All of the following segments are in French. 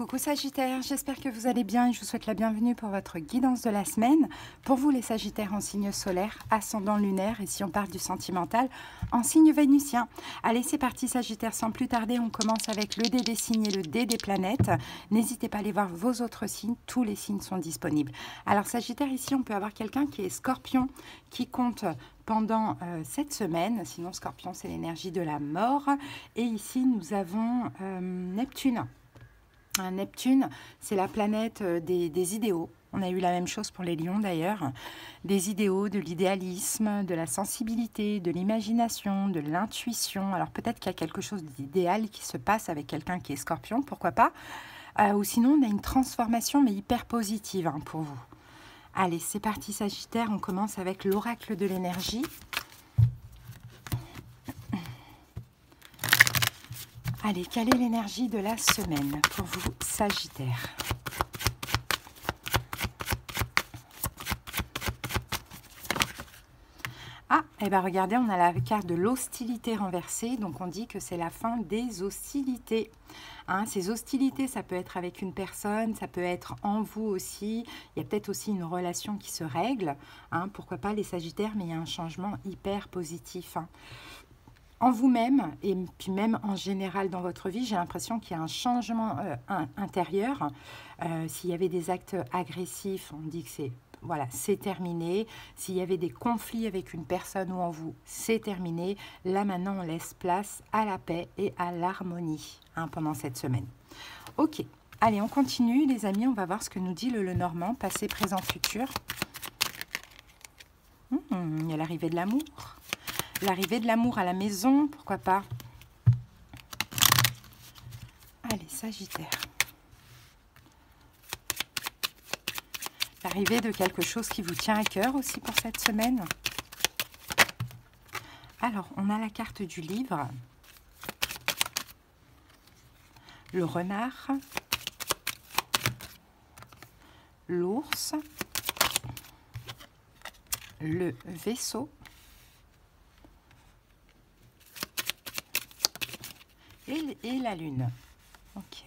Coucou Sagittaire, j'espère que vous allez bien et je vous souhaite la bienvenue pour votre guidance de la semaine. Pour vous les Sagittaires en signe solaire, ascendant lunaire et si on parle du sentimental, en signe vénusien. Allez c'est parti Sagittaire, sans plus tarder on commence avec le dé des signes et le dé des planètes. N'hésitez pas à aller voir vos autres signes, tous les signes sont disponibles. Alors Sagittaire ici on peut avoir quelqu'un qui est Scorpion, qui compte pendant cette semaine, sinon Scorpion c'est l'énergie de la mort. Et ici nous avons Neptune. Neptune, c'est la planète des idéaux. On a eu la même chose pour les lions d'ailleurs. Des idéaux, de l'idéalisme, de la sensibilité, de l'imagination, de l'intuition. Alors peut-être qu'il y a quelque chose d'idéal qui se passe avec quelqu'un qui est Scorpion, pourquoi pas. Ou sinon on a une transformation mais hyper positive pour vous. Allez, c'est parti Sagittaire, on commence avec l'oracle de l'énergie. Allez, quelle est l'énergie de la semaine pour vous, Sagittaire? Ah, et bien regardez, on a la carte de l'hostilité renversée, donc on dit que c'est la fin des hostilités. Ces hostilités, ça peut être avec une personne, ça peut être en vous aussi, il y a peut-être aussi une relation qui se règle, pourquoi pas les Sagittaires, mais il y a un changement hyper positif. En vous-même, et puis même en général dans votre vie, j'ai l'impression qu'il y a un changement intérieur. S'il y avait des actes agressifs, on dit que c'est voilà, c'est terminé. S'il y avait des conflits avec une personne ou en vous, c'est terminé. Là maintenant, on laisse place à la paix et à l'harmonie pendant cette semaine. Ok, allez, on continue les amis, on va voir ce que nous dit le Lenormand, passé, présent, futur. Il y a l'arrivée de l'amour. L'arrivée de l'amour à la maison, pourquoi pas. Allez, Sagittaire. L'arrivée de quelque chose qui vous tient à cœur aussi pour cette semaine. Alors, on a la carte du livre. Le renard. L'ours. Le vaisseau. Et la lune. Ok.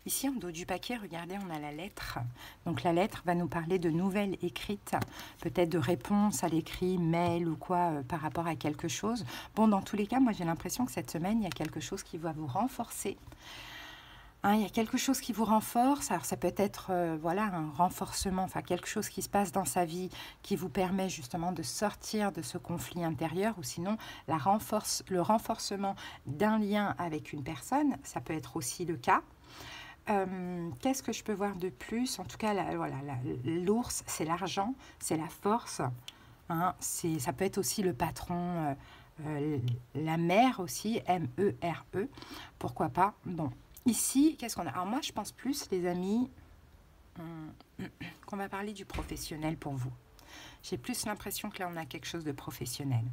Ici, en dos du paquet, regardez, on a la lettre. Donc, la lettre va nous parler de nouvelles écrites, peut-être de réponses à l'écrit, mail ou quoi, par rapport à quelque chose. Bon, dans tous les cas, moi, j'ai l'impression que cette semaine, il y a quelque chose qui va vous renforcer. Il y a quelque chose qui vous renforce. Alors, ça peut être voilà, un renforcement, enfin, quelque chose qui se passe dans sa vie qui vous permet justement de sortir de ce conflit intérieur ou sinon le renforcement d'un lien avec une personne. Ça peut être aussi le cas. Qu'est-ce que je peux voir de plus? En tout cas, l'ours, c'est l'argent, c'est la force. Ça peut être aussi le patron, la mère aussi, M-E-R-E. Pourquoi pas? Bon. Ici, qu'est-ce qu'on a? Alors moi, je pense plus, les amis, qu'on va parler du professionnel pour vous. J'ai plus l'impression que là, on a quelque chose de professionnel.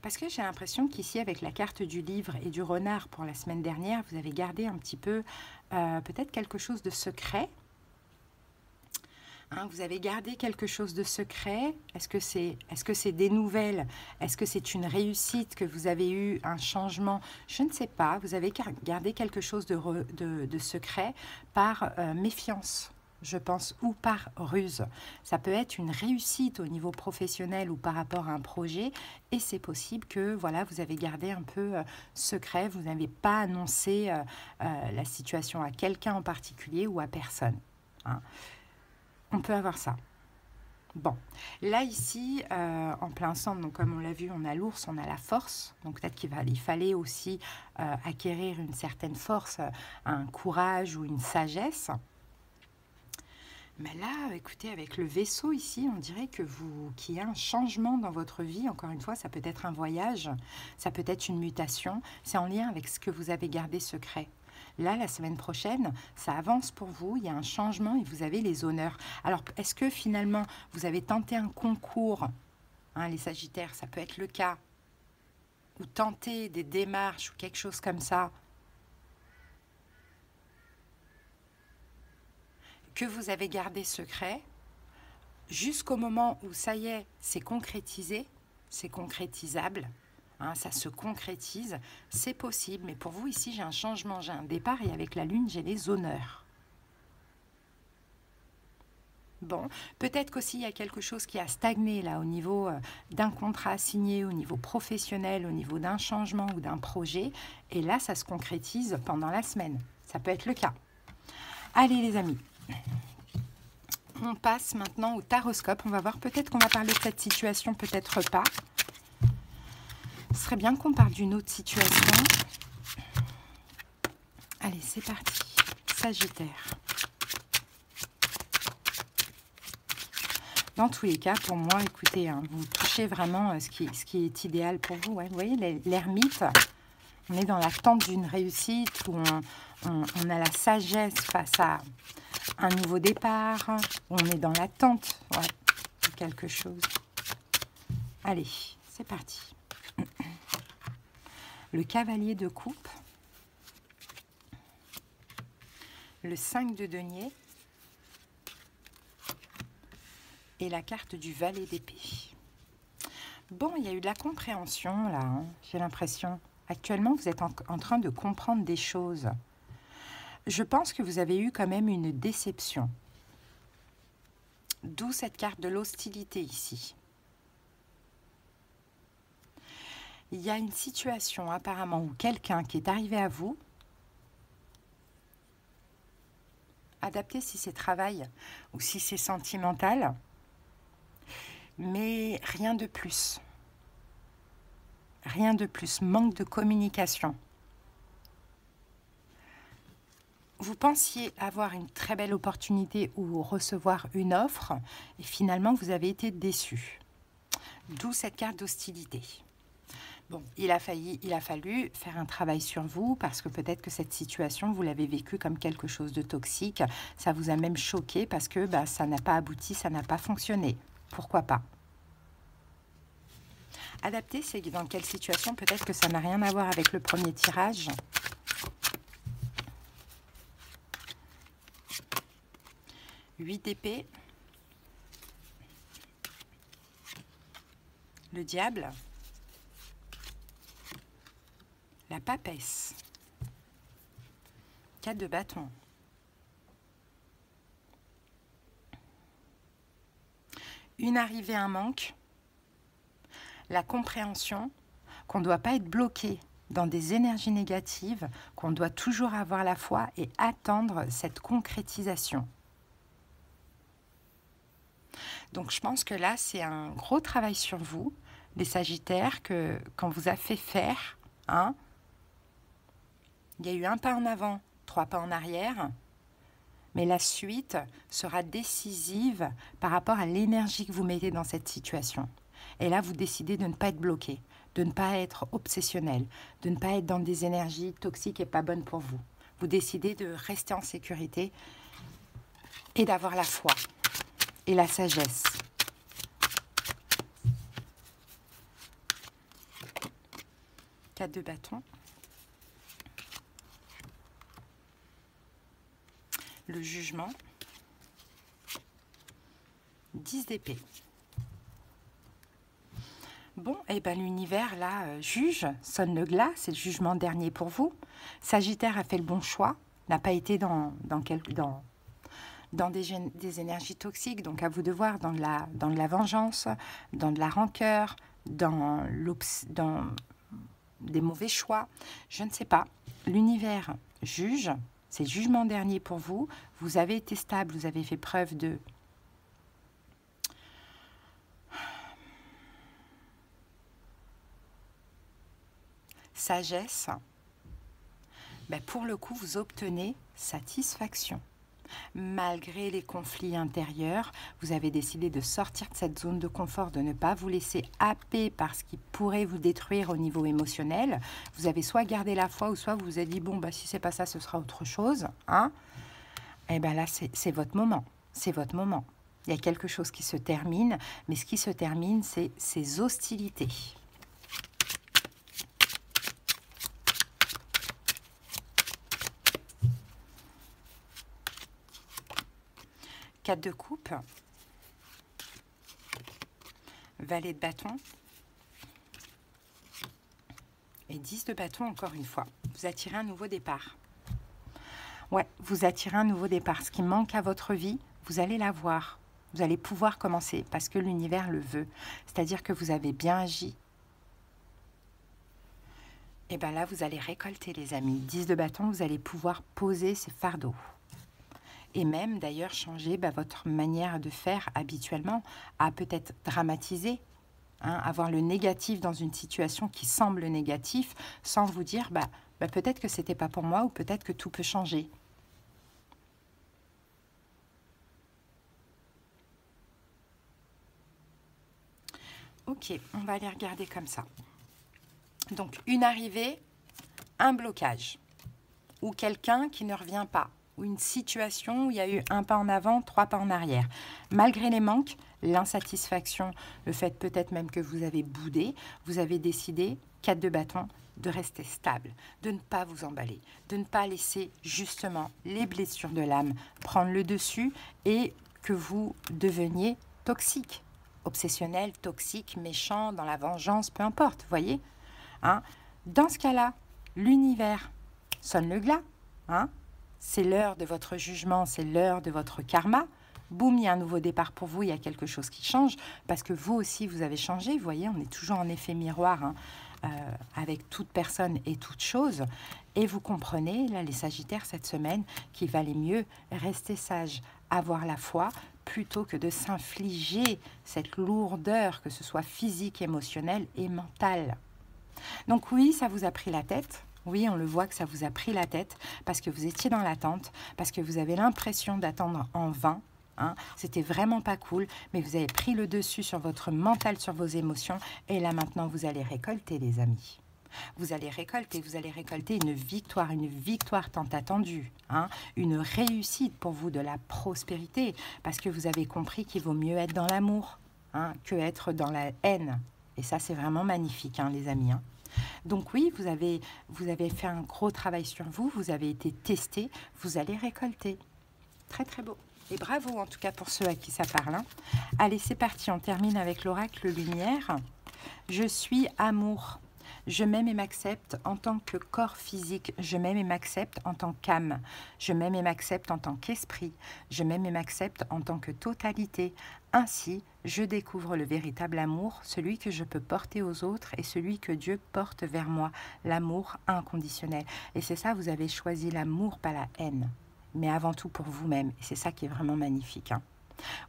Parce que j'ai l'impression qu'ici, avec la carte du livre et du renard pour la semaine dernière, vous avez gardé un petit peu, peut-être quelque chose de secret. Vous avez gardé quelque chose de secret. Est-ce que c'est des nouvelles? Est-ce que c'est une réussite que vous avez eu, un changement? Je ne sais pas. Vous avez gardé quelque chose de secret par méfiance, je pense, ou par ruse. Ça peut être une réussite au niveau professionnel ou par rapport à un projet. Et c'est possible que voilà, vous avez gardé un peu secret. Vous n'avez pas annoncé la situation à quelqu'un en particulier ou à personne. On peut avoir ça. Bon, là ici, en plein centre, donc comme on l'a vu, on a l'ours, on a la force. Donc peut-être il fallait aussi acquérir une certaine force, un courage ou une sagesse. Mais là, écoutez, avec le vaisseau ici, on dirait qu'il y a un changement dans votre vie. Encore une fois, ça peut être un voyage, ça peut être une mutation. C'est en lien avec ce que vous avez gardé secret. Là, la semaine prochaine, ça avance pour vous, il y a un changement et vous avez les honneurs. Alors, est-ce que finalement, vous avez tenté un concours, les Sagittaires, ça peut être le cas, ou tenter des démarches ou quelque chose comme ça, que vous avez gardé secret, jusqu'au moment où ça y est, c'est concrétisé, c'est concrétisable, hein, ça se concrétise, c'est possible. Mais pour vous, ici, j'ai un changement, j'ai un départ, et avec la Lune, j'ai les honneurs. Bon, peut-être qu'aussi il y a quelque chose qui a stagné là au niveau d'un contrat signé, au niveau professionnel, au niveau d'un changement ou d'un projet. Et là, ça se concrétise pendant la semaine. Ça peut être le cas. Allez les amis, on passe maintenant au taroscope. On va voir, peut-être qu'on va parler de cette situation, peut-être pas. Ce serait bien qu'on parle d'une autre situation. Allez, c'est parti. Sagittaire. Dans tous les cas, pour moi, écoutez, hein, vous touchez vraiment ce qui est idéal pour vous. Ouais. Vous voyez, l'ermite, on est dans l'attente d'une réussite, où on a la sagesse face à un nouveau départ, où on est dans l'attente de quelque chose. Allez, c'est parti. Le cavalier de coupe, le 5 de denier, et la carte du valet d'épée. Bon, il y a eu de la compréhension là, hein, j'ai l'impression. Actuellement, vous êtes en train de comprendre des choses. Je pense que vous avez eu quand même une déception. D'où cette carte de l'hostilité ici. Il y a une situation apparemment où quelqu'un qui est arrivé à vous, adapté si c'est travail ou si c'est sentimental, mais rien de plus. Rien de plus, manque de communication. Vous pensiez avoir une très belle opportunité ou recevoir une offre et finalement vous avez été déçu. D'où cette carte d'hostilité. Bon, il a fallu faire un travail sur vous parce que peut-être que cette situation, vous l'avez vécue comme quelque chose de toxique. Ça vous a même choqué parce que ça n'a pas abouti, ça n'a pas fonctionné. Pourquoi pas? Adapté, c'est dans quelle situation? Peut-être que ça n'a rien à voir avec le premier tirage. Huit d'épée. Le diable. La papesse. 4 de bâton. Une arrivée, un manque. La compréhension qu'on ne doit pas être bloqué dans des énergies négatives, qu'on doit toujours avoir la foi et attendre cette concrétisation. Donc je pense que là, c'est un gros travail sur vous, les Sagittaires, qu'on vous a fait faire. Hein, il y a eu un pas en avant, 3 pas en arrière, mais la suite sera décisive par rapport à l'énergie que vous mettez dans cette situation. Et là, vous décidez de ne pas être bloqué, de ne pas être obsessionnel, de ne pas être dans des énergies toxiques et pas bonnes pour vous. Vous décidez de rester en sécurité et d'avoir la foi et la sagesse. Quatre de bâton. Le jugement. 10 d'épée. Bon, et ben l'univers, là, juge, sonne le glas, c'est le jugement dernier pour vous. Sagittaire a fait le bon choix, n'a pas été dans des énergies toxiques, donc à vous de voir, dans de la vengeance, dans de la rancœur, dans des mauvais choix, je ne sais pas. L'univers juge, c'est le jugement dernier pour vous. Vous avez été stable, vous avez fait preuve de sagesse. Ben pour le coup, vous obtenez satisfaction. Malgré les conflits intérieurs, vous avez décidé de sortir de cette zone de confort, de ne pas vous laisser happer par ce qui pourrait vous détruire au niveau émotionnel. Vous avez soit gardé la foi ou soit vous vous êtes dit, bon, bah, si c'est pas ça, ce sera autre chose. Hein, et bien là, c'est votre moment. C'est votre moment. Il y a quelque chose qui se termine, mais ce qui se termine, c'est ces hostilités. Quatre de coupe, valet de bâton, Et 10 de bâton, encore une fois. Vous attirez un nouveau départ. Ouais, vous attirez un nouveau départ. Ce qui manque à votre vie, vous allez l'avoir. Vous allez pouvoir commencer parce que l'univers le veut. C'est-à-dire que vous avez bien agi. Et bien là, vous allez récolter, les amis. 10 de bâton, vous allez pouvoir poser ces fardeaux. Et même, d'ailleurs, changer votre manière de faire habituellement, à peut-être dramatiser, hein, avoir le négatif dans une situation qui semble négatif, sans vous dire, peut-être que c'était pas pour moi, ou peut-être que tout peut changer. Ok, on va aller regarder comme ça. Donc, une arrivée, un blocage, ou quelqu'un qui ne revient pas, ou une situation où il y a eu un pas en avant, 3 pas en arrière. Malgré les manques, l'insatisfaction, le fait peut-être même que vous avez boudé, vous avez décidé, 4 de bâton, de rester stable, de ne pas vous emballer, de ne pas laisser justement les blessures de l'âme prendre le dessus et que vous deveniez toxique, obsessionnel, toxique, méchant, dans la vengeance, peu importe, vous voyez, hein. Dans ce cas-là, l'univers sonne le glas, hein. C'est l'heure de votre jugement, c'est l'heure de votre karma. Boum, il y a un nouveau départ pour vous, il y a quelque chose qui change, parce que vous aussi, vous avez changé. Vous voyez, on est toujours en effet miroir, hein, avec toute personne et toute chose. Et vous comprenez, là, les Sagittaires, cette semaine, qu'il valait mieux rester sage, avoir la foi, plutôt que de s'infliger cette lourdeur, que ce soit physique, émotionnelle et mentale. Donc oui, ça vous a pris la tête. Oui, on le voit que ça vous a pris la tête parce que vous étiez dans l'attente, parce que vous avez l'impression d'attendre en vain. Hein. C'était vraiment pas cool, mais vous avez pris le dessus sur votre mental, sur vos émotions. Et là, maintenant, vous allez récolter, les amis. Vous allez récolter une victoire tant attendue. Hein. Une réussite pour vous, de la prospérité, parce que vous avez compris qu'il vaut mieux être dans l'amour, hein, que être dans la haine. Et ça, c'est vraiment magnifique, hein, les amis. Hein. Donc oui, vous avez fait un gros travail sur vous, vous avez été testé, vous allez récolter. Très très beau. Et bravo en tout cas pour ceux à qui ça parle. Hein. Allez, c'est parti, on termine avec l'oracle lumière. Je suis amour. Je m'aime et m'accepte en tant que corps physique. Je m'aime et m'accepte en tant qu'âme. Je m'aime et m'accepte en tant qu'esprit. Je m'aime et m'accepte en tant que totalité. Ainsi, je découvre le véritable amour, celui que je peux porter aux autres et celui que Dieu porte vers moi, l'amour inconditionnel. Et c'est ça, vous avez choisi l'amour, pas la haine, mais avant tout pour vous-même. Et c'est ça qui est vraiment magnifique. Hein.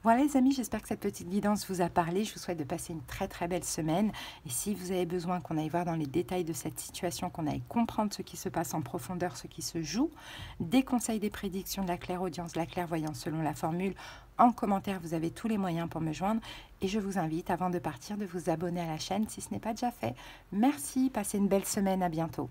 Voilà les amis, j'espère que cette petite guidance vous a parlé. Je vous souhaite de passer une très très belle semaine. Et si vous avez besoin qu'on aille voir dans les détails de cette situation, qu'on aille comprendre ce qui se passe en profondeur, ce qui se joue, des conseils, des prédictions, de la clairaudience, de la clairvoyance selon la formule, en commentaire, vous avez tous les moyens pour me joindre. Et je vous invite, avant de partir, de vous abonner à la chaîne si ce n'est pas déjà fait. Merci, passez une belle semaine, à bientôt.